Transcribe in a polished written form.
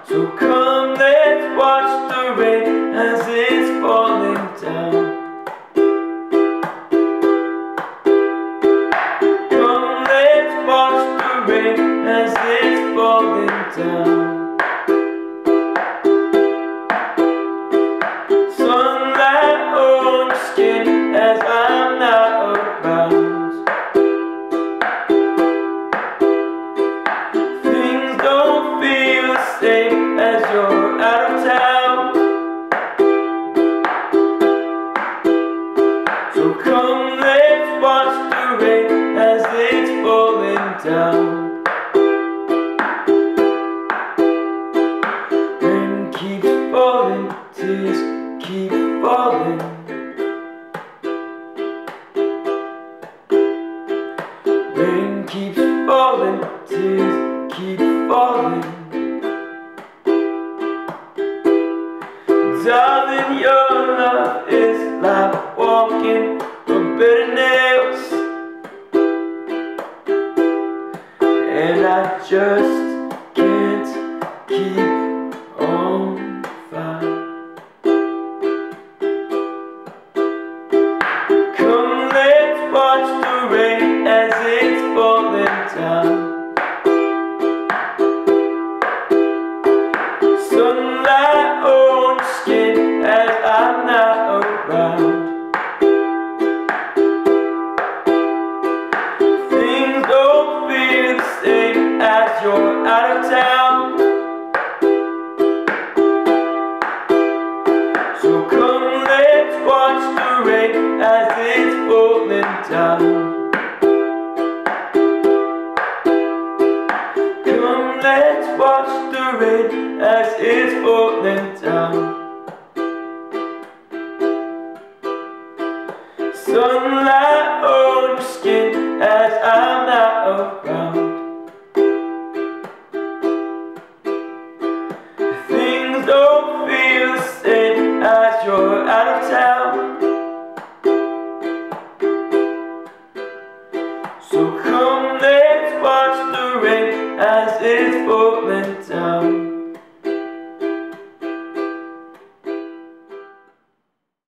So come, let's watch the rain as it's falling down. Come, let's watch the rain as it's falling down. Sunlight on your skin as I'm not around. Things don't feel the same as you're out of town. So come, let's watch the rain as it's falling down. Rain keeps falling, tears keep falling. Rain keeps falling, tears keep falling. Darling, your love is like walking on bitter nails, and I just can't keep on fine. Come, let's watch the rain as it's falling down. Sunlight on your skin as I'm not around. Things don't feel the same as you're out of town. So come, let's watch the rain as it's falling down. Come, let's watch the rain as it's falling down.